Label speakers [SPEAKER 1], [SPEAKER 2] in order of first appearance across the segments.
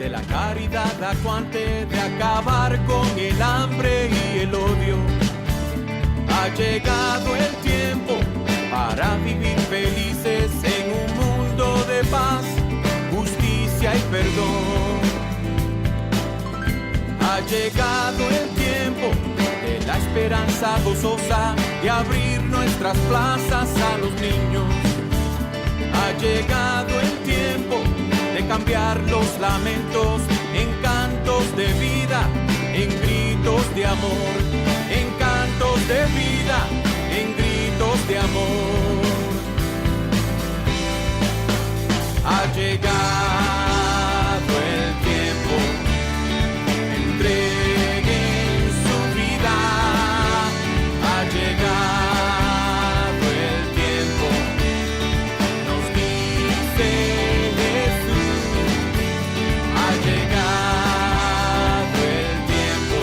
[SPEAKER 1] de la caridad acuante, de acabar con el hambre y el odio. Ha llegado el tiempo para vivir felices en un mundo de paz, justicia y perdón. Ha llegado el tiempo de la esperanza gozosa, de abrir nuestras plazas a los niños. Ha llegado el tiempo de cambiar los lamentos en cantos de vida, en gritos de amor, en cantos de vida, en gritos de amor. Ha llegado el tiempo, entreguen su vida. Ha llegado el tiempo, nos dice Jesús. Ha llegado el tiempo,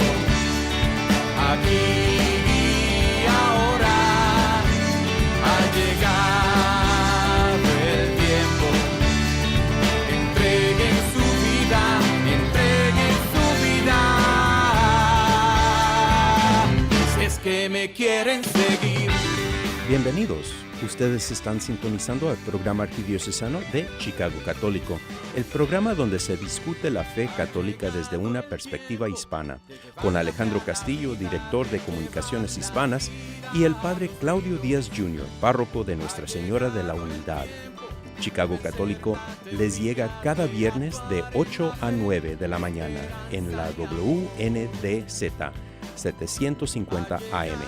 [SPEAKER 1] aquí y ahora. Ha llegado el tiempo, entreguen su vida, entreguen su vida. Si es que me quieren seguir.
[SPEAKER 2] Bienvenidos. Ustedes están sintonizando el programa arquidiocesano de Chicago Católico, el programa donde se discute la fe católica desde una perspectiva hispana, con Alejandro Castillo, director de Comunicaciones Hispanas, y el padre Claudio Díaz Jr., párroco de Nuestra Señora de la Unidad. Chicago Católico les llega cada viernes de 8 a 9 de la mañana en la WNDZ 750 AM.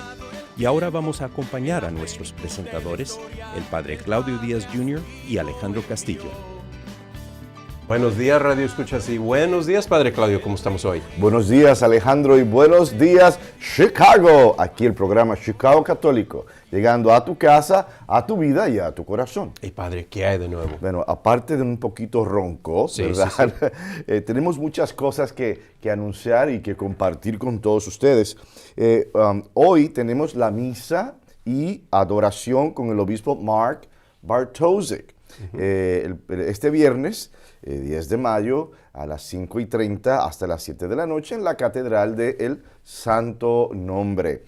[SPEAKER 2] Y ahora vamos a acompañar a nuestros presentadores, el padre Claudio Díaz Jr. y Alejandro Castillo.
[SPEAKER 3] Buenos días, Radio Escuchas, y buenos días, padre Claudio, ¿cómo estamos hoy?
[SPEAKER 4] Buenos días, Alejandro, y buenos días, Chicago. Aquí el programa Chicago Católico, llegando a tu casa, a tu vida y a tu corazón.
[SPEAKER 3] Hey, padre, ¿qué hay de nuevo?
[SPEAKER 4] Bueno, aparte de un poquito ronco,
[SPEAKER 3] Sí,
[SPEAKER 4] ¿verdad?
[SPEAKER 3] sí.
[SPEAKER 4] Tenemos muchas cosas que anunciar y que compartir con todos ustedes. Hoy tenemos la misa y adoración con el obispo Mark Bartosik. Este viernes, 10 de mayo, a las 5:30 hasta las 7 de la noche en la Catedral del Santo Nombre.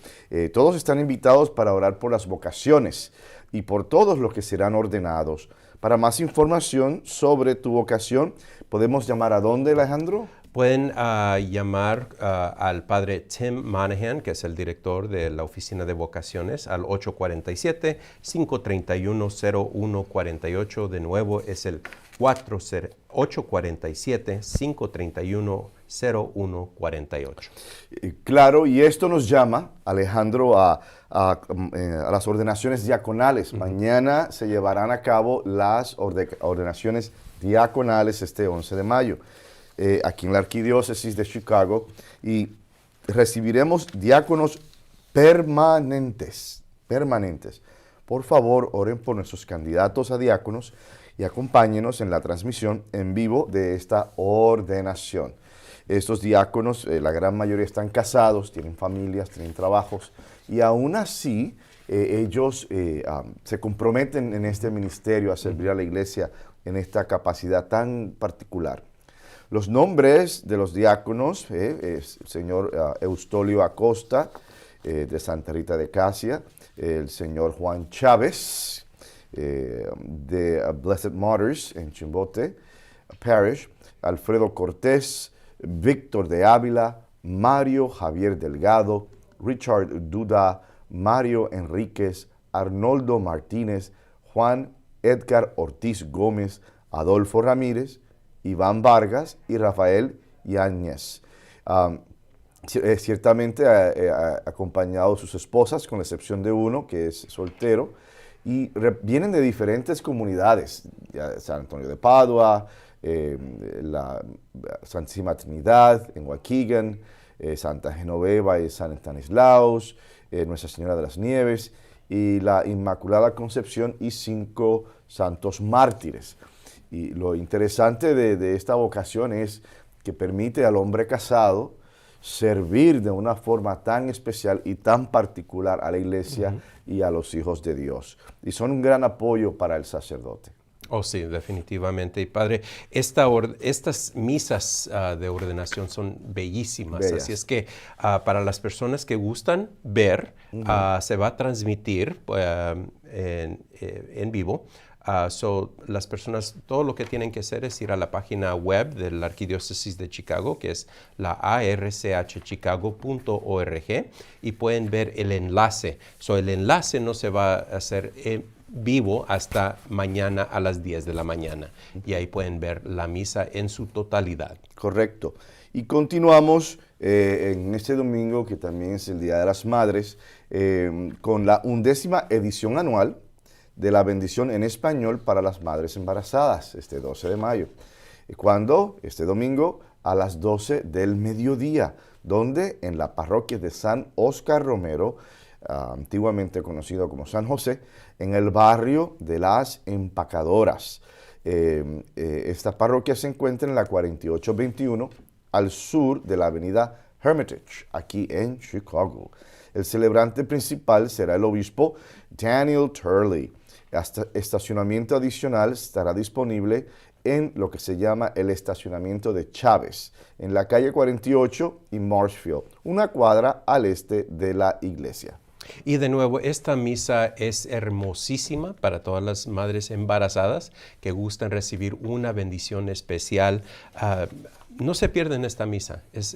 [SPEAKER 4] Todos están invitados para orar por las vocaciones y por todos los que serán ordenados. Para más información sobre tu vocación, ¿podemos llamar a dónde, Alejandro?
[SPEAKER 3] Pueden llamar al padre Tim Monahan, que es el director de la Oficina de Vocaciones, al 847-531-0148. De nuevo, es el 847-531-0148.
[SPEAKER 4] Claro, y esto nos llama, Alejandro, a las ordenaciones diaconales. Mañana se llevarán a cabo las ordenaciones diaconales este 11 de mayo. Aquí en la Arquidiócesis de Chicago, y recibiremos diáconos permanentes. Por favor, oren por nuestros candidatos a diáconos y acompáñenos en la transmisión en vivo de esta ordenación. Estos diáconos, la gran mayoría están casados, tienen familias, tienen trabajos, y aún así ellos se comprometen en este ministerio a servir a la iglesia en esta capacidad tan particular. Los nombres de los diáconos, el señor Eustolio Acosta, de Santa Rita de Casia, el señor Juan Chávez, de Blessed Martyrs en Chimbote Parish, Alfredo Cortés, Víctor de Ávila, Mario Javier Delgado, Richard Duda, Mario Enríquez, Arnoldo Martínez, Juan Edgar Ortiz Gómez, Adolfo Ramírez, Iván Vargas y Rafael Yáñez. Ciertamente acompañado de sus esposas, con la excepción de uno que es soltero, y vienen de diferentes comunidades, San Antonio de Padua, la Santísima Trinidad en Waukegan, Santa Genoveva y San Estanislaus, Nuestra Señora de las Nieves y la Inmaculada Concepción y 5 santos mártires. Y lo interesante de esta vocación es que permite al hombre casado servir de una forma tan especial y tan particular a la iglesia y a los hijos de Dios. Y son un gran apoyo para el sacerdote.
[SPEAKER 3] Oh, sí, definitivamente. Y Padre, estas misas de ordenación son bellísimas.
[SPEAKER 4] Bellas.
[SPEAKER 3] Así es que para las personas que gustan ver, se va a transmitir en vivo. Las personas, todo lo que tienen que hacer es ir a la página web de la Arquidiócesis de Chicago, que es la archchicago.org, y pueden ver el enlace. El enlace no se va a hacer vivo hasta mañana a las 10 de la mañana. Y ahí pueden ver la misa en su totalidad.
[SPEAKER 4] Correcto. Y continuamos en este domingo, que también es el Día de las Madres, con la 11ª edición anual de la bendición en español para las madres embarazadas, este 12 de mayo. Cuando, este domingo, a las 12 del mediodía, donde en la parroquia de San Óscar Romero, antiguamente conocido como San José, en el barrio de las Empacadoras. Esta parroquia se encuentra en la 4821, al sur de la avenida Hermitage, aquí en Chicago. El celebrante principal será el obispo Daniel Turley. Estacionamiento adicional estará disponible en lo que se llama el estacionamiento de Chávez, en la calle 48 y Marshfield, una cuadra al este de la iglesia.
[SPEAKER 3] Y de nuevo, esta misa es hermosísima para todas las madres embarazadas que gustan recibir una bendición especial. No se pierden esta misa, es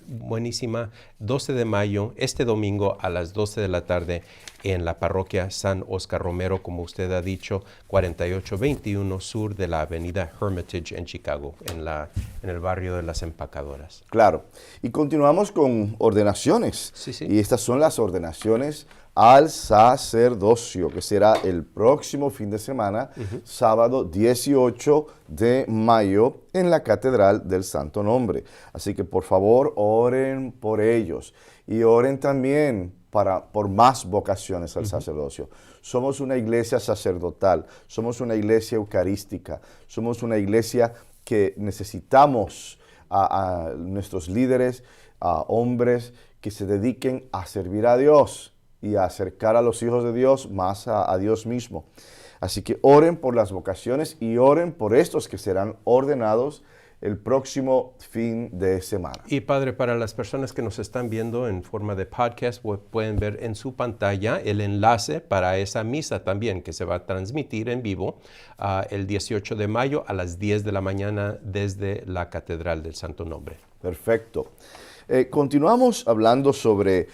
[SPEAKER 3] buenísima. 12 de mayo, este domingo a las 12 de la tarde en la parroquia San Óscar Romero, como usted ha dicho, 4821 sur de la avenida Hermitage en Chicago, en el barrio de las Empacadoras.
[SPEAKER 4] Claro. Y continuamos con ordenaciones.
[SPEAKER 3] Sí, sí.
[SPEAKER 4] Y estas son las ordenaciones al sacerdocio, que será el próximo fin de semana, sábado 18 de mayo, en la Catedral del Santo Nombre. Así que por favor, oren por ellos y oren también por más vocaciones al sacerdocio. Somos una iglesia sacerdotal, somos una iglesia eucarística, somos una iglesia que necesitamos a nuestros líderes, a hombres que se dediquen a servir a Dios y a acercar a los hijos de Dios más a Dios mismo. Así que oren por las vocaciones y oren por estos que serán ordenados el próximo fin de semana.
[SPEAKER 3] Y Padre, para las personas que nos están viendo en forma de podcast, pueden ver en su pantalla el enlace para esa misa también, que se va a transmitir en vivo el 18 de mayo a las 10 de la mañana desde la Catedral del Santo Nombre.
[SPEAKER 4] Perfecto. Continuamos hablando sobre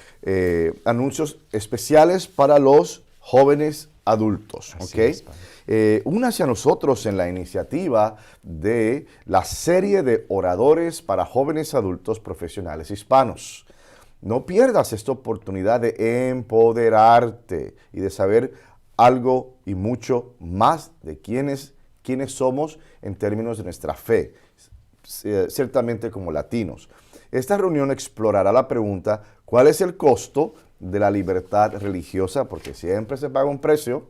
[SPEAKER 4] anuncios especiales para los jóvenes adultos.
[SPEAKER 3] Así es, Padre.
[SPEAKER 4] Únase a nosotros en la iniciativa de la serie de oradores para jóvenes adultos profesionales hispanos. No pierdas esta oportunidad de empoderarte y de saber algo y mucho más de quiénes somos en términos de nuestra fe, ciertamente como latinos. Esta reunión explorará la pregunta: ¿cuál es el costo de la libertad religiosa? Porque siempre se paga un precio.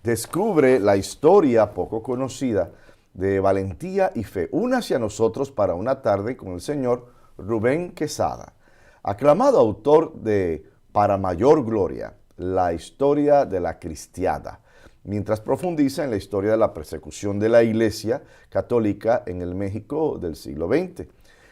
[SPEAKER 4] Descubre la historia poco conocida de valentía y fe. Únase a nosotros para una tarde con el señor Rubén Quesada, aclamado autor de Para Mayor Gloria, la historia de la cristiada, mientras profundiza en la historia de la persecución de la Iglesia Católica en el México del siglo XX.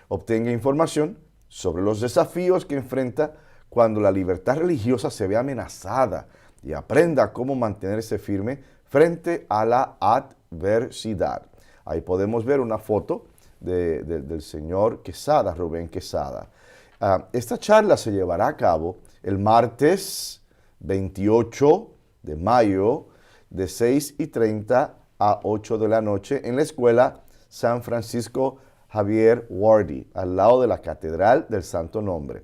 [SPEAKER 4] Obtenga información sobre los desafíos que enfrenta cuando la libertad religiosa se ve amenazada y aprenda cómo mantenerse firme frente a la adversidad. Ahí podemos ver una foto del señor Quesada, Rubén Quesada. Esta charla se llevará a cabo el martes 28 de mayo de 6:30 a 8 de la noche en la escuela San Francisco Javier Wardy, al lado de la Catedral del Santo Nombre.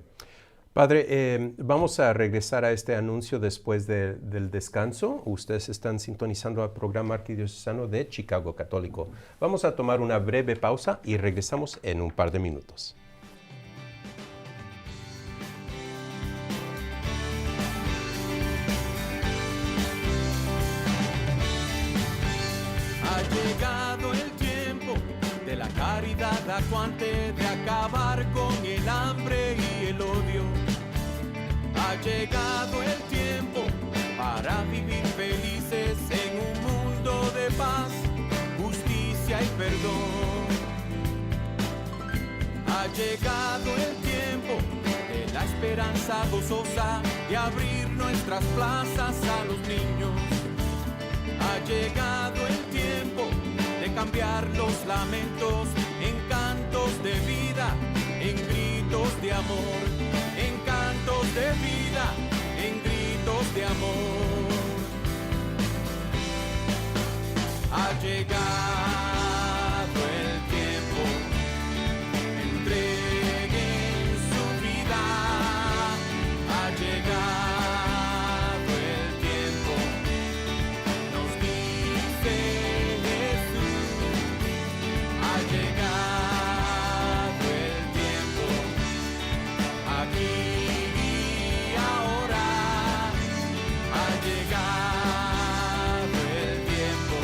[SPEAKER 3] Padre, vamos a regresar a este anuncio después del descanso. Ustedes están sintonizando al programa arquidiocesano de Chicago Católico. Vamos a tomar una breve pausa y regresamos en un par de minutos.
[SPEAKER 1] Ha llegado el tiempo de la caridad acuante, de acabar con el hambre y el odio. Ha llegado el tiempo para vivir felices en un mundo de paz. gracia y perdón. Ha llegado el tiempo de la esperanza gozosa, de abrir nuestras plazas a los niños. Ha llegado el tiempo de cambiar los lamentos en cantos de vida, en gritos de amor, en cantos de vida, en gritos de amor. Ha llegado el tiempo, entreguen su vida. Ha llegado el tiempo, nos dice Jesús. Ha llegado el tiempo, aquí y ahora. Ha llegado el tiempo,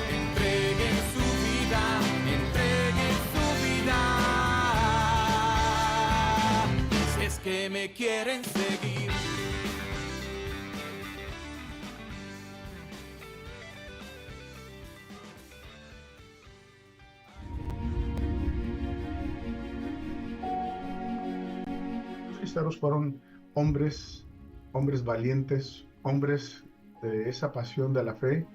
[SPEAKER 1] entreguen su vida, entreguen su vida. Si es que me quieren seguir.
[SPEAKER 5] Los cristianos fueron hombres valientes, hombres de esa pasión de la fe,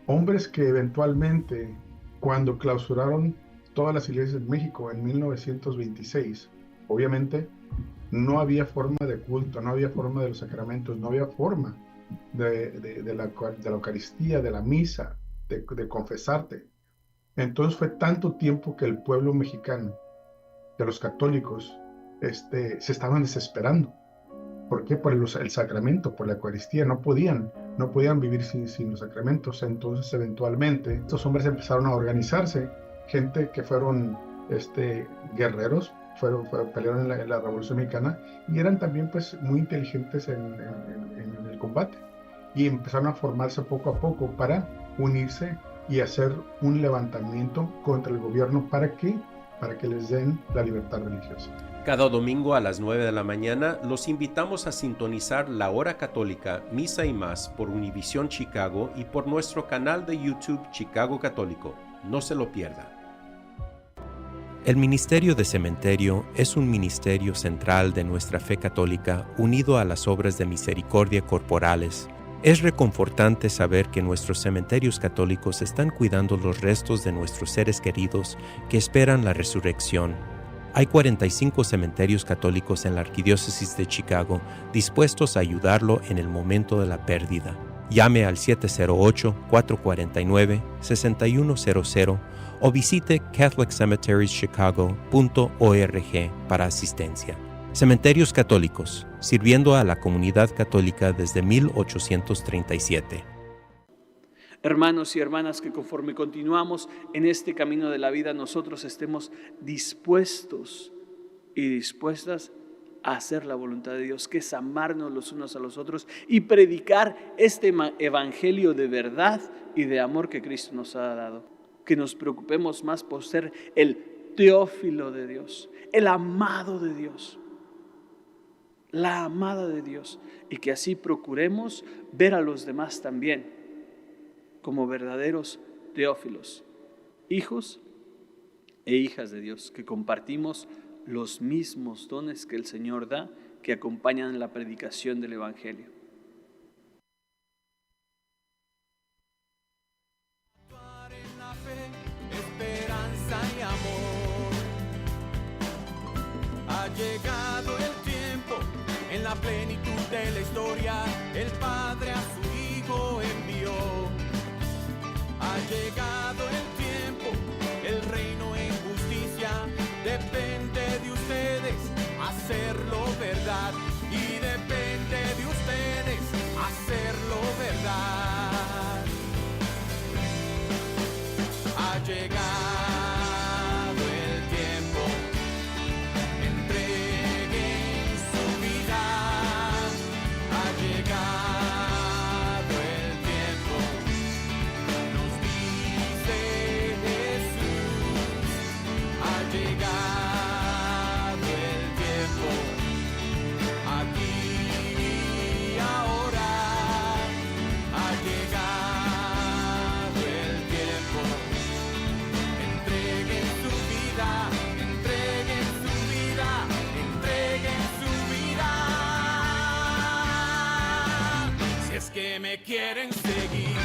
[SPEAKER 5] hombres que eventualmente, cuando clausuraron todas las iglesias en México en 1926, obviamente no había forma de culto, no había forma de los sacramentos, no había forma de la Eucaristía, de la misa, de confesarte. Entonces fue tanto tiempo que el pueblo mexicano, de los católicos, se estaban desesperando. ¿Por qué? Por el sacramento, por la Eucaristía. No podían vivir sin los sacramentos. Entonces, eventualmente, estos hombres empezaron a organizarse. Gente que fueron guerreros, pelearon en la Revolución Mexicana y eran también pues muy inteligentes en el combate. Y empezaron a formarse poco a poco para unirse y hacer un levantamiento contra el gobierno. ¿Para qué? Para que les den la libertad religiosa.
[SPEAKER 3] Cada domingo a las 9 de la mañana los invitamos a sintonizar La Hora Católica, Misa y Más por Univisión Chicago y por nuestro canal de YouTube Chicago Católico. No se lo pierda.
[SPEAKER 2] El Ministerio de Cementerio es un ministerio central de nuestra fe católica unido a las obras de misericordia corporales. Es reconfortante saber que nuestros cementerios católicos están cuidando los restos de nuestros seres queridos que esperan la resurrección. Hay 45 cementerios católicos en la Arquidiócesis de Chicago dispuestos a ayudarlo en el momento de la pérdida. Llame al 708-449-6100 o visite catholiccemeterieschicago.org para asistencia. Cementerios Católicos, sirviendo a la comunidad católica desde 1837.
[SPEAKER 6] Hermanos y hermanas, que conforme continuamos en este camino de la vida, nosotros estemos dispuestos y dispuestas a hacer la voluntad de Dios, que es amarnos los unos a los otros y predicar este evangelio de verdad y de amor que Cristo nos ha dado. Que nos preocupemos más por ser el Teófilo de Dios, el amado de Dios, la amada de Dios, y que así procuremos ver a los demás también como verdaderos teófilos, hijos e hijas de Dios, que compartimos los mismos dones que el Señor da, que acompañan la predicación del Evangelio.
[SPEAKER 1] En la fe, esperanza y amor. Ha llegado el tiempo, en la plenitud de la historia, el Padre a su Hijo envió. Ha llegado el tiempo, el reino en justicia, depende de ustedes hacerlo verdad, y depende de ustedes hacerlo verdad. Ha llegado el tiempo, entreguen su vida. Ha llegado el tiempo, nos dice Jesús. Ha llegado el tiempo, aquí que me quieren seguir.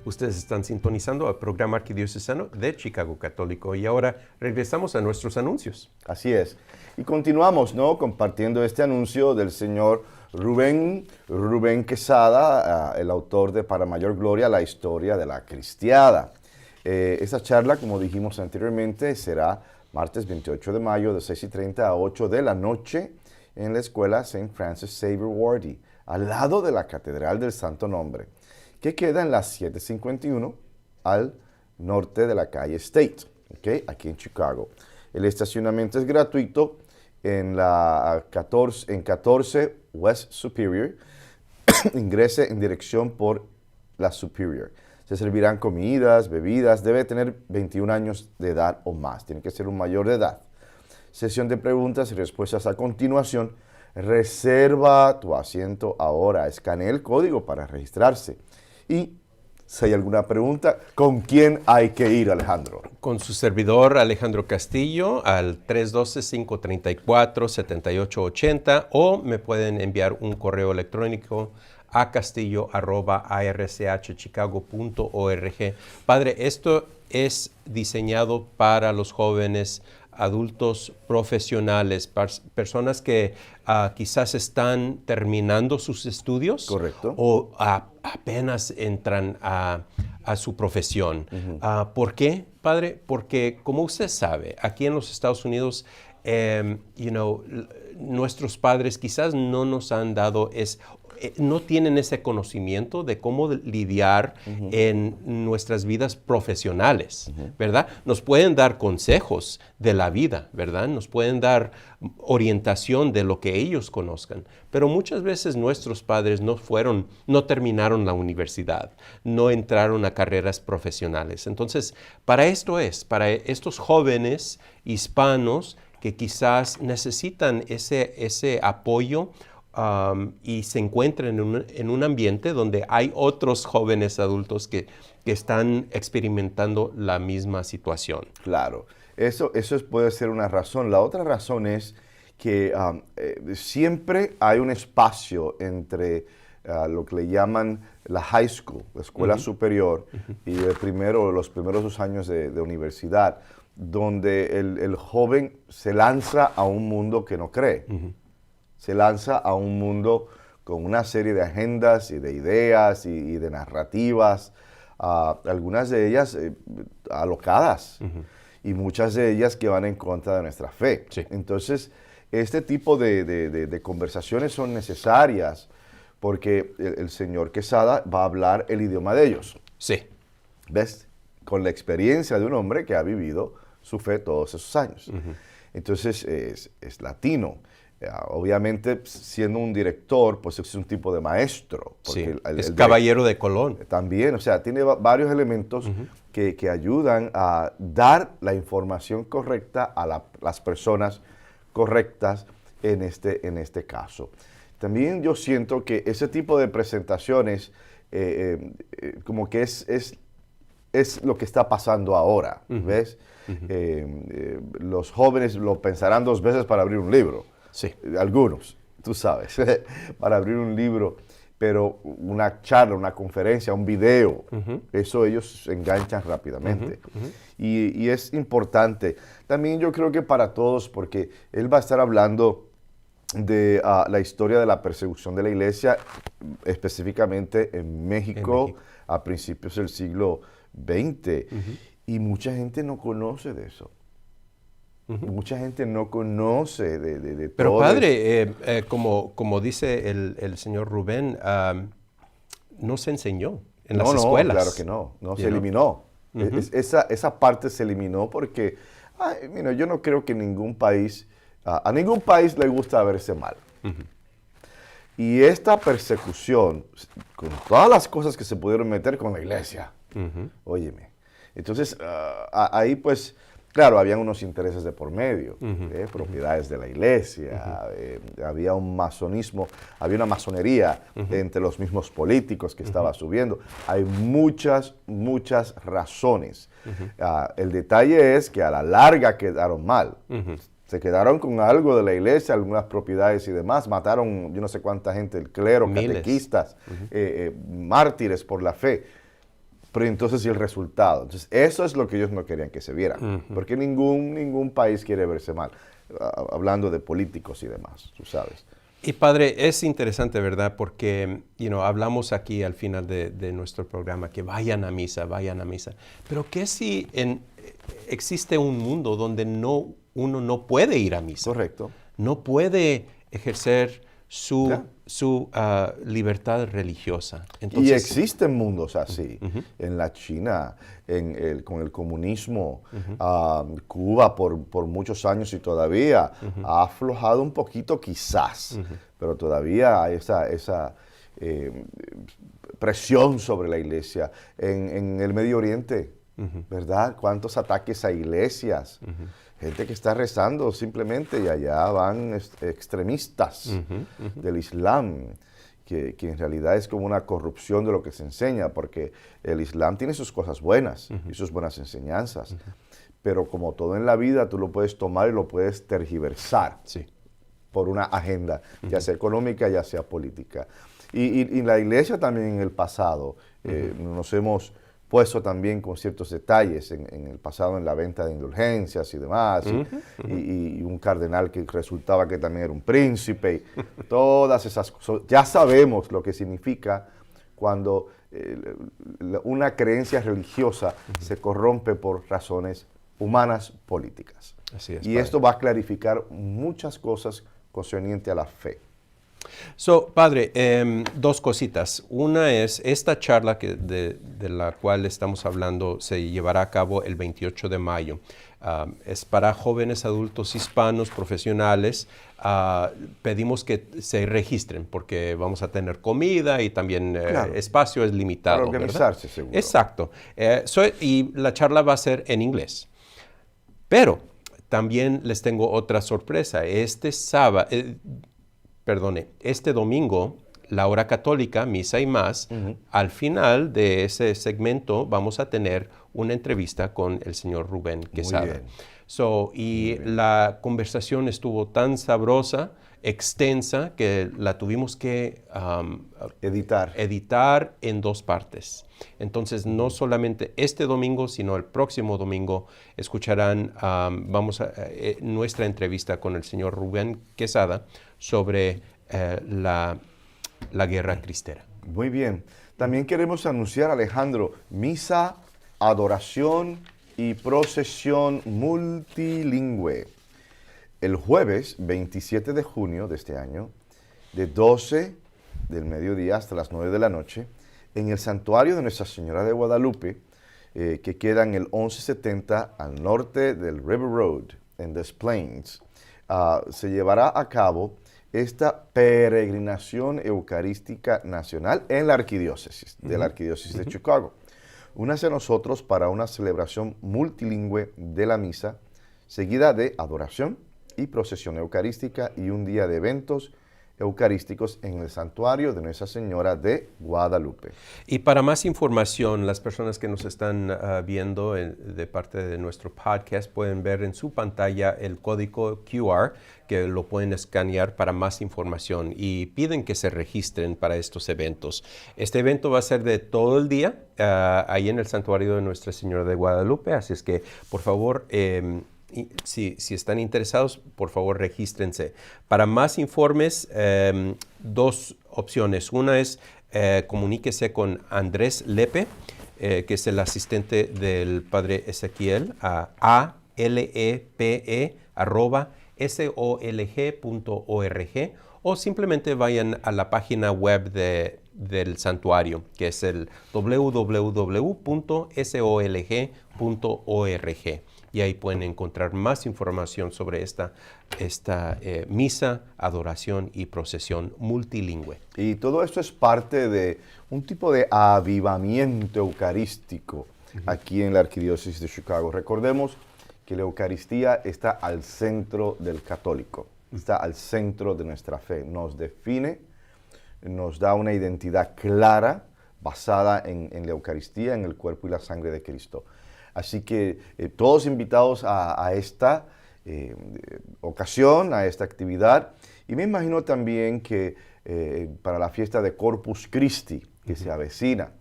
[SPEAKER 3] Ustedes están sintonizando el programa arquidiocesano de Chicago Católico y ahora regresamos a nuestros anuncios.
[SPEAKER 4] Así es. Y continuamos, ¿no?, compartiendo este anuncio del señor Rubén Quesada, el autor de Para Mayor Gloria, la historia de la cristiada. Esta charla, como dijimos anteriormente, será martes 28 de mayo de 6:30 a 8 de la noche en la escuela St. Francis Xavier Wardy, al lado de la Catedral del Santo Nombre, que queda en la 751 al norte de la calle State, ¿okay?, aquí en Chicago. El estacionamiento es gratuito en la 14 West Superior. Ingrese en dirección por la Superior. Se servirán comidas, bebidas. Debe tener 21 años de edad o más. Tiene que ser un mayor de edad. Sesión de preguntas y respuestas a continuación. Reserva tu asiento ahora. Escanee el código para registrarse. Y si hay alguna pregunta, ¿con quién hay que ir, Alejandro?
[SPEAKER 3] Con su servidor Alejandro Castillo al 312-534-7880 o me pueden enviar un correo electrónico a castillo@irchchicago.org. Padre, esto es diseñado para los jóvenes adultos profesionales, personas que quizás están terminando sus estudios.
[SPEAKER 4] Correcto.
[SPEAKER 3] O apenas entran a su profesión. ¿Por qué, Padre? Porque, como usted sabe, aquí en los Estados Unidos, nuestros padres quizás no nos han dado no tienen ese conocimiento de cómo lidiar en nuestras vidas profesionales, ¿verdad? Nos pueden dar consejos de la vida, ¿verdad? Nos pueden dar orientación de lo que ellos conozcan, pero muchas veces nuestros padres no terminaron la universidad, no entraron a carreras profesionales. Entonces, para estos jóvenes hispanos que quizás necesitan ese apoyo, y se encuentran en un ambiente donde hay otros jóvenes adultos que están experimentando la misma situación.
[SPEAKER 4] Claro, eso puede ser una razón. La otra razón es que siempre hay un espacio entre lo que le llaman la high school, la escuela superior, y los primeros 2 años de universidad, donde el joven se lanza a un mundo que no cree. Se lanza a un mundo con una serie de agendas y de ideas y de narrativas, algunas de ellas alocadas y muchas de ellas que van en contra de nuestra fe.
[SPEAKER 3] Sí.
[SPEAKER 4] Entonces, este tipo de conversaciones son necesarias porque el señor Quesada va a hablar el idioma de ellos.
[SPEAKER 3] Sí.
[SPEAKER 4] ¿Ves? Con la experiencia de un hombre que ha vivido su fe todos esos años. Entonces, es latino. Obviamente, siendo un director, pues es un tipo de maestro.
[SPEAKER 3] Sí, es caballero de Colón.
[SPEAKER 4] También, o sea, tiene varios elementos que ayudan a dar la información correcta a las personas correctas en este caso. También yo siento que ese tipo de presentaciones como que es lo que está pasando ahora, ¿ves? Los jóvenes lo pensarán 2 veces para abrir un libro.
[SPEAKER 3] Sí.
[SPEAKER 4] Algunos, tú sabes, para abrir un libro, pero una charla, una conferencia, un video, eso ellos se enganchan rápidamente. Y es importante. También yo creo que para todos, porque él va a estar hablando de la historia de la persecución de la iglesia, específicamente en México, a principios del siglo XX. Y mucha gente no conoce de eso. Mucha gente no conoce de
[SPEAKER 3] Pero
[SPEAKER 4] todo.
[SPEAKER 3] Padre, como dice el señor Rubén, no se enseñó en las escuelas.
[SPEAKER 4] Claro que no se eliminó. Esa parte se eliminó porque, mira, yo no creo que ningún país, a ningún país le gusta verse mal. Y esta persecución, con todas las cosas que se pudieron meter con la iglesia, óyeme. Entonces, ahí pues, Claro, habían unos intereses de por medio, propiedades de la iglesia, había un masonismo, había una masonería entre los mismos políticos que estaba subiendo. Hay muchas razones. El detalle es que a la larga quedaron mal. Se quedaron con algo de la iglesia, algunas propiedades y demás. Mataron yo no sé cuánta gente, el clero,
[SPEAKER 3] Miles.
[SPEAKER 4] catequistas, mártires por la fe. Pero entonces, ¿y el resultado? Entonces, eso es lo que ellos no querían que se viera. Porque ningún país quiere verse mal. Hablando de políticos y demás, tú sabes.
[SPEAKER 3] Y padre, es interesante, ¿verdad? Porque hablamos aquí al final de nuestro programa que vayan a misa. Pero ¿qué si existe un mundo donde uno no puede ir a misa?
[SPEAKER 4] Correcto.
[SPEAKER 3] No puede ejercer su libertad religiosa. Entonces,
[SPEAKER 4] y existen mundos así. En la China, con el comunismo, Cuba por muchos años y todavía ha aflojado un poquito quizás, pero todavía hay esa presión sobre la iglesia. En el Medio Oriente, ¿verdad? ¿Cuántos ataques a iglesias? Gente que está rezando simplemente y allá van extremistas del Islam, que en realidad es como una corrupción de lo que se enseña, porque el Islam tiene sus cosas buenas y sus buenas enseñanzas, pero como todo en la vida tú lo puedes tomar y lo puedes tergiversar por una agenda, ya sea económica, ya sea política. Y la iglesia también en el pasado nos hemos puesto también con ciertos detalles en el pasado en la venta de indulgencias y demás, y un cardenal que resultaba que también era un príncipe, y todas esas cosas. Ya sabemos lo que significa cuando una creencia religiosa se corrompe por razones humanas políticas.
[SPEAKER 3] Así es,
[SPEAKER 4] y
[SPEAKER 3] padre.
[SPEAKER 4] esto va a clarificar muchas cosas concernientes a la fe.
[SPEAKER 3] Padre, dos cositas. Una es, esta charla de la cual estamos hablando se llevará a cabo el 28 de mayo. Es para jóvenes adultos hispanos, profesionales. Pedimos que se registren porque vamos a tener comida y también espacio es limitado.
[SPEAKER 4] Para organizarse,
[SPEAKER 3] ¿verdad?
[SPEAKER 4] seguro.
[SPEAKER 3] Exacto. Y la charla va a ser en inglés. Pero también les tengo otra sorpresa. Este domingo, la hora católica, misa y más, al final de ese segmento vamos a tener una entrevista con el señor Rubén Quesada. Y la conversación estuvo tan sabrosa, extensa, que la tuvimos que editar en 2 partes. Entonces, no solamente este domingo, sino el próximo domingo escucharán nuestra entrevista con el señor Rubén Quesada sobre la guerra cristera.
[SPEAKER 4] Muy bien. También queremos anunciar, Alejandro, misa, adoración y procesión multilingüe. El jueves 27 de junio de este año, de 12 del mediodía hasta las 9 de la noche, en el santuario de Nuestra Señora de Guadalupe, que queda en el 1170 al norte del River Road, en Des Plaines, se llevará a cabo esta peregrinación eucarística nacional en la arquidiócesis, de la arquidiócesis de Chicago. Únase a nosotros para una celebración multilingüe de la misa, seguida de adoración y procesión eucarística y un día de eventos eucarísticos en el santuario de Nuestra Señora de Guadalupe.
[SPEAKER 3] Y para más información, las personas que nos están viendo de parte de nuestro podcast pueden ver en su pantalla el código QR que lo pueden escanear para más información y piden que se registren para estos eventos. Este evento va a ser de todo el día ahí en el santuario de Nuestra Señora de Guadalupe, así es que por favor si están interesados, por favor, regístrense. Para más informes, 2 opciones. Una es comuníquese con Andrés Lepe, que es el asistente del padre Ezequiel, a lepe@solg.org, o simplemente vayan a la página web del santuario, que es el www.solg.org. Y ahí pueden encontrar más información sobre esta misa, adoración y procesión multilingüe.
[SPEAKER 4] Y todo esto es parte de un tipo de avivamiento eucarístico aquí en la Arquidiócesis de Chicago. Recordemos que la Eucaristía está al centro del católico, está al centro de nuestra fe, nos define, nos da una identidad clara basada en la Eucaristía, en el cuerpo y la sangre de Cristo. Así que todos invitados a esta ocasión, a esta actividad, y me imagino también que para la fiesta de Corpus Christi, que se avecina,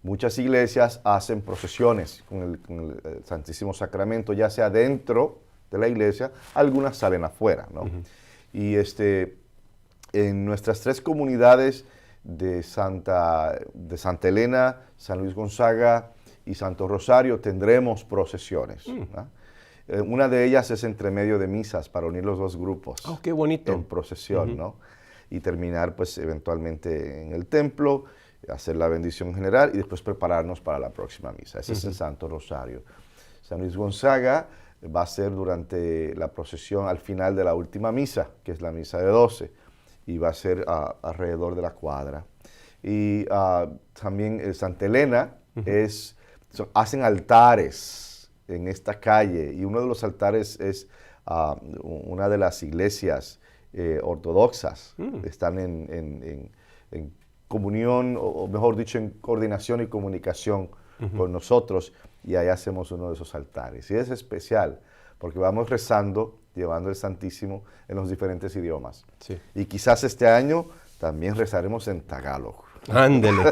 [SPEAKER 4] muchas iglesias hacen procesiones con el Santísimo Sacramento, ya sea dentro de la iglesia, algunas salen afuera, ¿no? Y en nuestras 3 comunidades de Santa Elena, San Luis Gonzaga y Santo Rosario tendremos procesiones. Una de ellas es entre medio de misas para unir los 2 grupos.
[SPEAKER 3] ¡Oh, qué bonito!
[SPEAKER 4] En procesión, ¿no? Y terminar pues eventualmente en el templo, hacer la bendición general y después prepararnos para la próxima misa. Ese es el Santo Rosario. San Luis Gonzaga va a ser durante la procesión al final de la última misa, que es la misa de 12, y va a ser alrededor de la cuadra. Y también Santa Elena hacen altares en esta calle, y uno de los altares es una de las iglesias ortodoxas. Están en comunión, o mejor dicho, en coordinación y comunicación con nosotros, y ahí hacemos uno de esos altares. Y es especial, porque vamos rezando, llevando el Santísimo en los diferentes idiomas.
[SPEAKER 3] Sí.
[SPEAKER 4] Y quizás este año también rezaremos en Tagalog.
[SPEAKER 3] Ándele.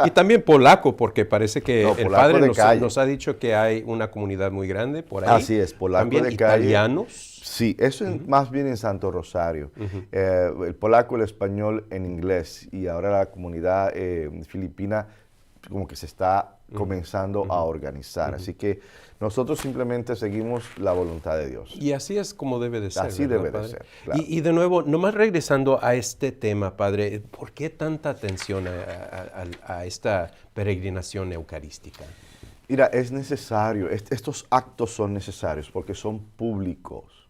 [SPEAKER 3] Y también polaco, porque parece que el padre nos ha dicho que hay una comunidad muy grande por ahí.
[SPEAKER 4] Así es, polaco
[SPEAKER 3] también
[SPEAKER 4] de calle.
[SPEAKER 3] Italianos.
[SPEAKER 4] Sí, eso es más bien en Santo Rosario. El polaco, el español en inglés, y ahora la comunidad filipina como que se está comenzando a organizar. Así que nosotros simplemente seguimos la voluntad de Dios.
[SPEAKER 3] Y así es como debe de ser.
[SPEAKER 4] Así debe de ser, claro.
[SPEAKER 3] Y de nuevo, nomás regresando a este tema, Padre, ¿por qué tanta atención a esta peregrinación eucarística?
[SPEAKER 4] Mira, es necesario, estos actos son necesarios porque son públicos,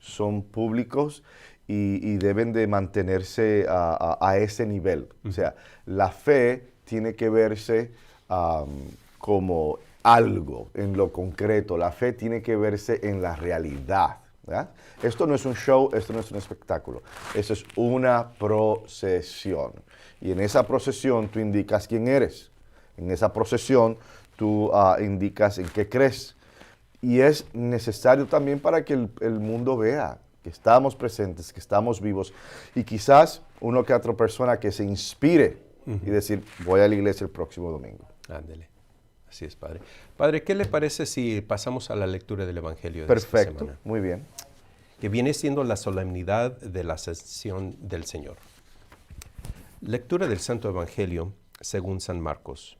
[SPEAKER 4] son públicos y deben de mantenerse a ese nivel. O sea, la fe tiene que verse como algo en lo concreto. La fe tiene que verse en la realidad, ¿verdad? Esto no es un show, esto no es un espectáculo. Esto es una procesión. Y en esa procesión tú indicas quién eres. En esa procesión tú indicas en qué crees. Y es necesario también para que el mundo vea que estamos presentes, que estamos vivos. Y quizás uno que otra persona que se inspire y decir, voy a la iglesia el próximo domingo.
[SPEAKER 3] Ándele. Así es, Padre. Padre, ¿qué le parece si pasamos a la lectura del Evangelio de
[SPEAKER 4] Perfecto,
[SPEAKER 3] esta semana?
[SPEAKER 4] muy bien.
[SPEAKER 3] Que viene siendo la solemnidad de la ascensión del Señor. Lectura del Santo Evangelio según San Marcos.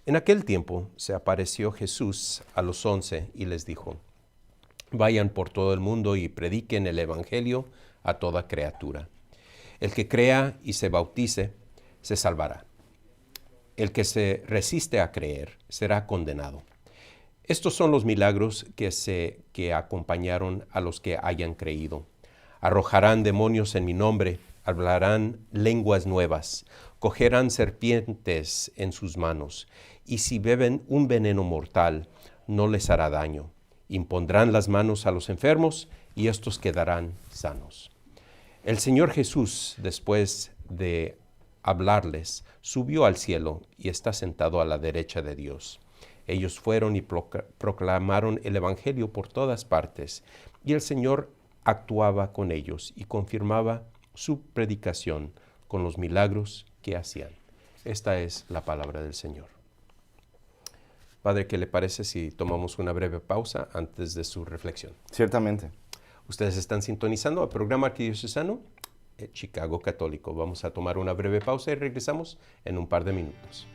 [SPEAKER 3] En aquel tiempo se apareció Jesús a los 11 y les dijo, vayan por todo el mundo y prediquen el Evangelio a toda criatura. El que crea y se bautice, se salvará. El que se resiste a creer será condenado. Estos son los milagros que acompañaron a los que hayan creído. Arrojarán demonios en mi nombre, hablarán lenguas nuevas, cogerán serpientes en sus manos, y si beben un veneno mortal, no les hará daño. Impondrán las manos a los enfermos, y estos quedarán sanos. El Señor Jesús, después de hablarles, subió al cielo y está sentado a la derecha de Dios. Ellos fueron y proclamaron el Evangelio por todas partes, y el Señor actuaba con ellos y confirmaba su predicación con los milagros que hacían. Esta es la palabra del Señor. Padre, ¿qué le parece si tomamos una breve pausa antes de su reflexión?
[SPEAKER 4] Ciertamente.
[SPEAKER 3] Ustedes están sintonizando al programa arquidiocesano Chicago Católico. Vamos a tomar una breve pausa y regresamos en un par de minutos.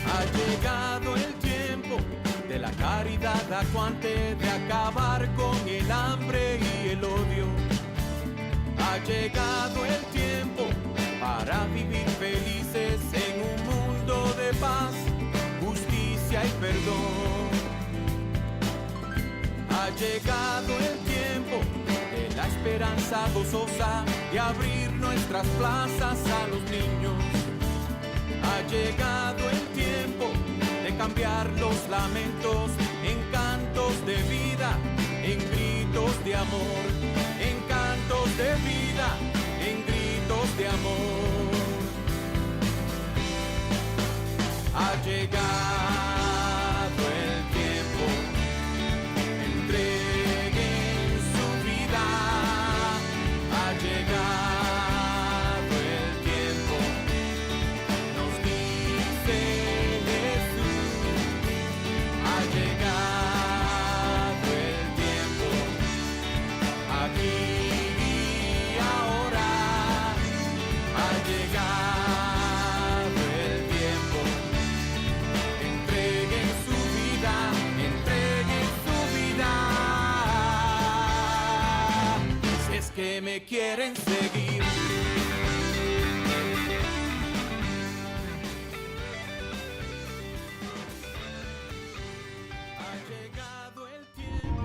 [SPEAKER 1] Ha llegado el tiempo de la caridad acuante, de acabar con el hambre y el odio. Ha llegado el tiempo para vivir felices en un mundo de paz, justicia y perdón. llegado el tiempo de la esperanza gozosa de abrir nuestras plazas a los niños. Ha llegado el tiempo de cambiar los lamentos en cantos de vida, en gritos de amor, en cantos de vida, en gritos de amor. Ha llegado el tiempo, entreguen su vida. Ha llegado el tiempo, nos dice Jesús. Ha llegado el tiempo, aquí y ahora. Ha llegado el tiempo, entreguen su vida, entreguen su vida. Si es que me quieren seguir. Ha llegado el tiempo.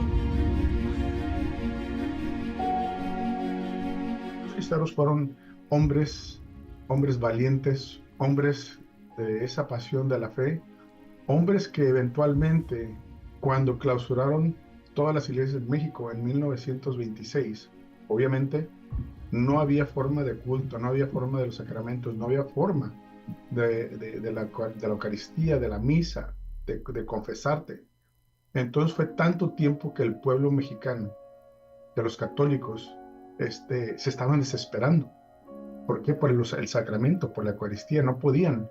[SPEAKER 5] Los cristianos fueron hombres valientes, hombres de esa pasión de la fe, hombres que eventualmente, cuando clausuraron todas las iglesias de México en 1926, obviamente no había forma de culto, no había forma de los sacramentos, no había forma de la Eucaristía, de la misa, de confesarte. Entonces fue tanto tiempo que el pueblo mexicano, de los católicos, se estaban desesperando. ¿Por qué? Por el sacramento, por la Eucaristía. No podían